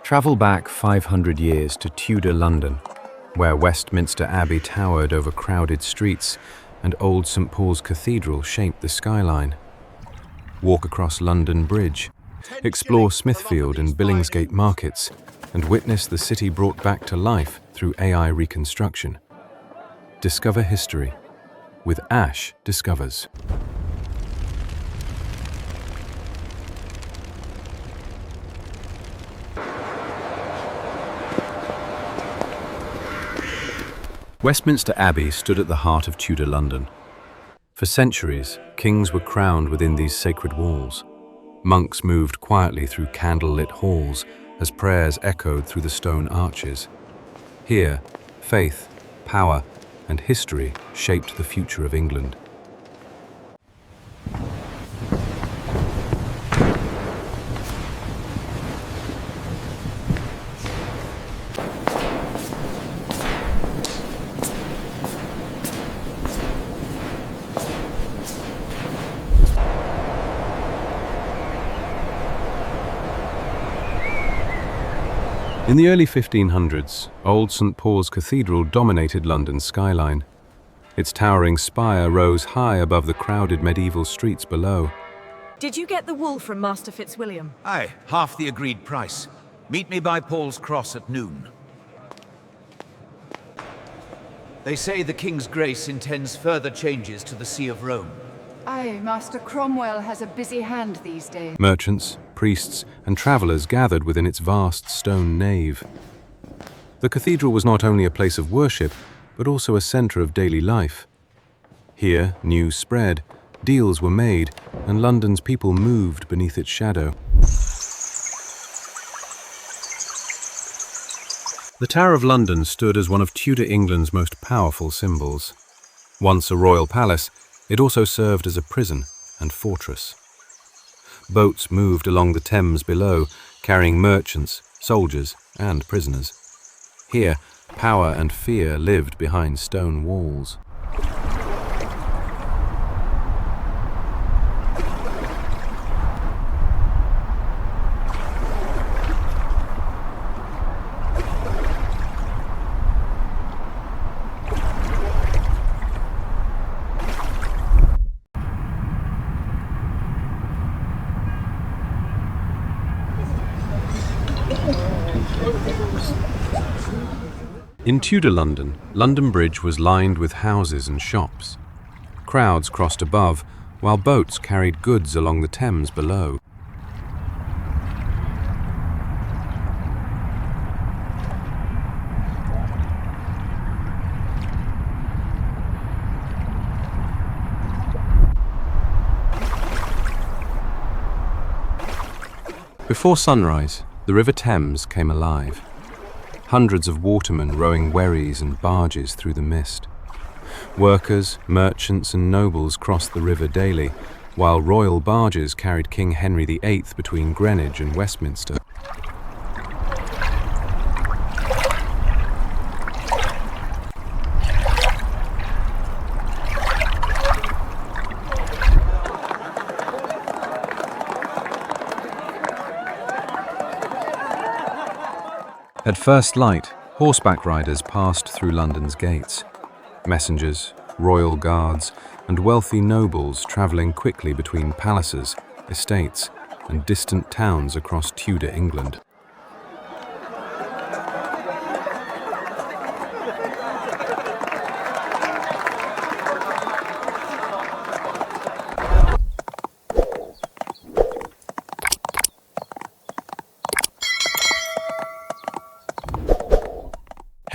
Travel back 500 years to Tudor London, where Westminster Abbey towered over crowded streets and old St Paul's Cathedral shaped the skyline. Walk across London Bridge, explore Smithfield and Billingsgate markets, and witness the city brought back to life through AI Reconstruction. Discover history with Ash Discovers. Westminster Abbey stood at the heart of Tudor London. For centuries, kings were crowned within these sacred walls. Monks moved quietly through candle-lit halls as prayers echoed through the stone arches. Here, faith, power, and history shaped the future of England. In the early 1500s, old St Paul's Cathedral dominated London's skyline. Its towering spire rose high above the crowded medieval streets below. Did you get the wool from Master Fitzwilliam? Aye, half the agreed price. Meet me by Paul's Cross at noon. They say the King's Grace intends further changes to the See of Rome. Aye, Master Cromwell has a busy hand these days. Merchants, priests, and travellers gathered within its vast stone nave. The cathedral was not only a place of worship, but also a centre of daily life. Here, news spread, deals were made, and London's people moved beneath its shadow. The Tower of London stood as one of Tudor England's most powerful symbols. Once a royal palace, it also served as a prison and fortress. Boats moved along the Thames below, carrying merchants, soldiers, and prisoners. Here, power and fear lived behind stone walls. In Tudor London, London Bridge was lined with houses and shops. Crowds crossed above, while boats carried goods along the Thames below. Before sunrise, the River Thames came alive. Hundreds of watermen rowing wherries and barges through the mist. Workers, merchants and nobles crossed the river daily, while royal barges carried King Henry VIII between Greenwich and Westminster. At first light, horseback riders passed through London's gates. Messengers, royal guards, and wealthy nobles travelling quickly between palaces, estates, and distant towns across Tudor England.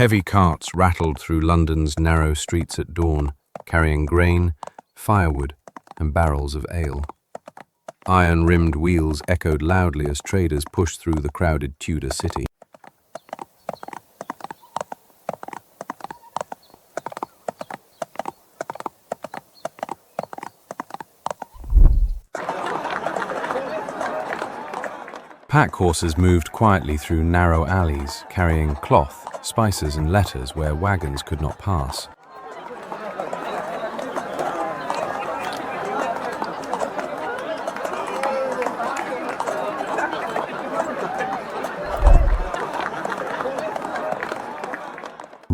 Heavy carts rattled through London's narrow streets at dawn, carrying grain, firewood, and barrels of ale. Iron-rimmed wheels echoed loudly as traders pushed through the crowded Tudor city. Pack horses moved quietly through narrow alleys, carrying cloth, spices and letters where wagons could not pass.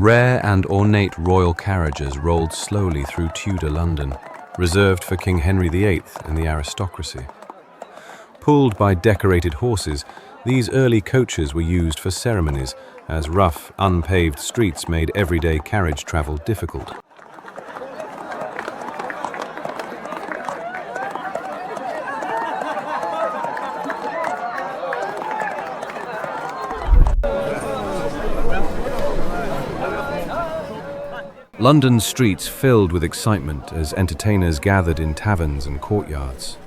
Rare and ornate royal carriages rolled slowly through Tudor London, reserved for King Henry VIII and the aristocracy. Pulled by decorated horses, these early coaches were used for ceremonies, as rough, unpaved streets made everyday carriage travel difficult. London's streets filled with excitement as entertainers gathered in taverns and courtyards.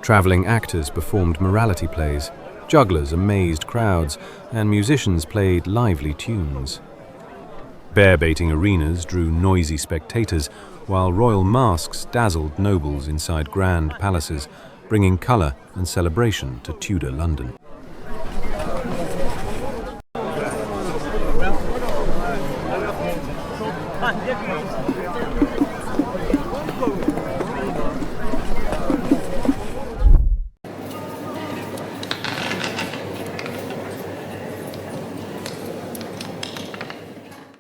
Travelling actors performed morality plays, jugglers amazed crowds, and musicians played lively tunes. Bear-baiting arenas drew noisy spectators, while royal masks dazzled nobles inside grand palaces, bringing colour and celebration to Tudor London.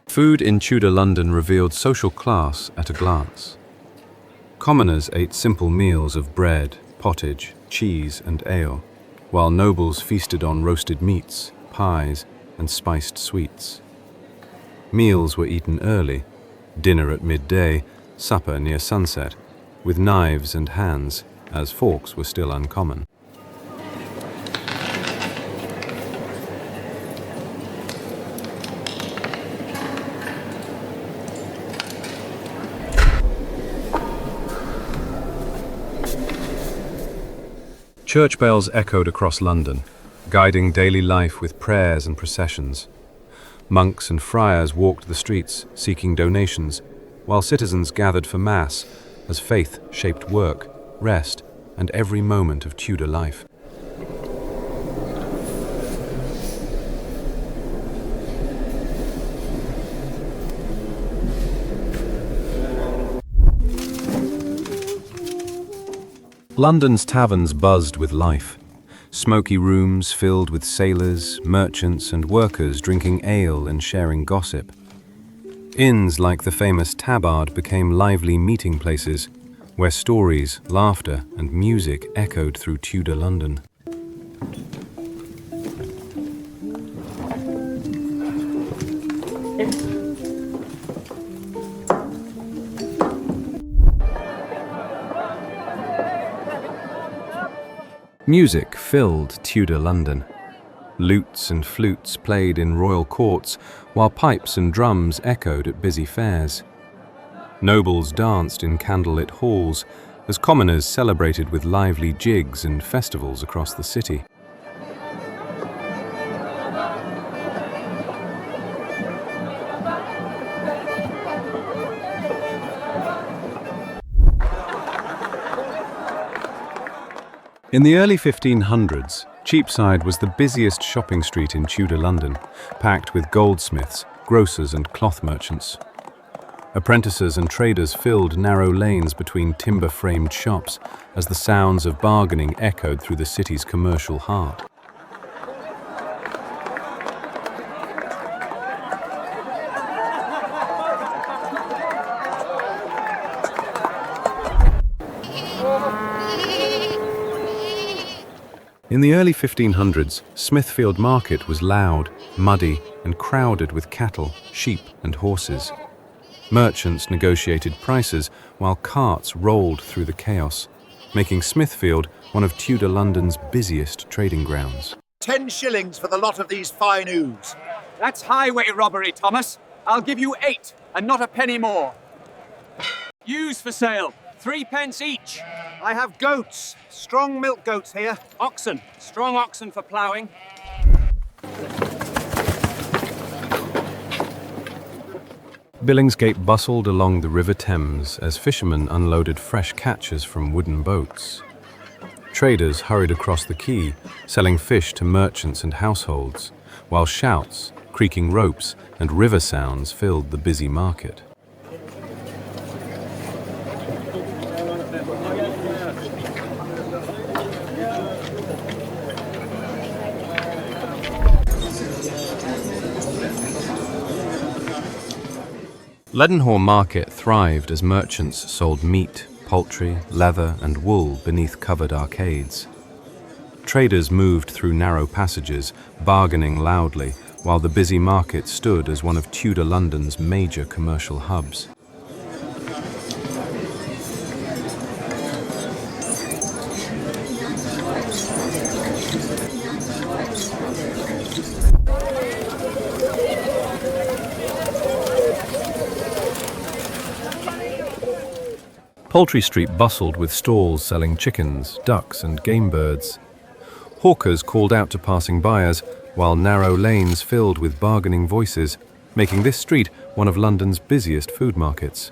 Food in Tudor London revealed social class at a glance. Commoners ate simple meals of bread, pottage, cheese and ale, while nobles feasted on roasted meats, pies and spiced sweets. Meals were eaten early, dinner at midday, supper near sunset, with knives and hands, as forks were still uncommon. Church bells echoed across London, guiding daily life with prayers and processions. Monks and friars walked the streets, seeking donations, while citizens gathered for Mass, as faith shaped work, rest, and every moment of Tudor life. London's taverns buzzed with life. Smoky rooms filled with sailors, merchants and workers drinking ale and sharing gossip. Inns like the famous Tabard became lively meeting places, where stories, laughter and music echoed through Tudor London. Music filled Tudor London. Lutes and flutes played in royal courts, while pipes and drums echoed at busy fairs. Nobles danced in candlelit halls, as commoners celebrated with lively jigs and festivals across the city. In the early 1500s, Cheapside was the busiest shopping street in Tudor London, packed with goldsmiths, grocers and cloth merchants. Apprentices and traders filled narrow lanes between timber-framed shops as the sounds of bargaining echoed through the city's commercial heart. In the early 1500s, Smithfield Market was loud, muddy, and crowded with cattle, sheep, and horses. Merchants negotiated prices while carts rolled through the chaos, making Smithfield one of Tudor London's busiest trading grounds. 10 shillings for the lot of these fine ewes. That's highway robbery, Thomas. I'll give you 8, and not a penny more. Ewes for sale, 3 pence each. I have goats, strong milk goats here. Oxen, strong oxen for ploughing. Billingsgate bustled along the River Thames as fishermen unloaded fresh catches from wooden boats. Traders hurried across the quay, selling fish to merchants and households, while shouts, creaking ropes, and river sounds filled the busy market. Leadenhall Market thrived as merchants sold meat, poultry, leather, and wool beneath covered arcades. Traders moved through narrow passages, bargaining loudly, while the busy market stood as one of Tudor London's major commercial hubs. Poultry Street bustled with stalls selling chickens, ducks, and game birds. Hawkers called out to passing buyers, while narrow lanes filled with bargaining voices, making this street one of London's busiest food markets.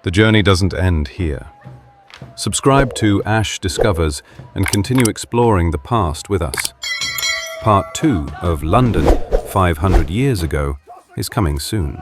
The journey doesn't end here. Subscribe to Ash Discovers and continue exploring the past with us. Part 2 of London 500 Years Ago is coming soon.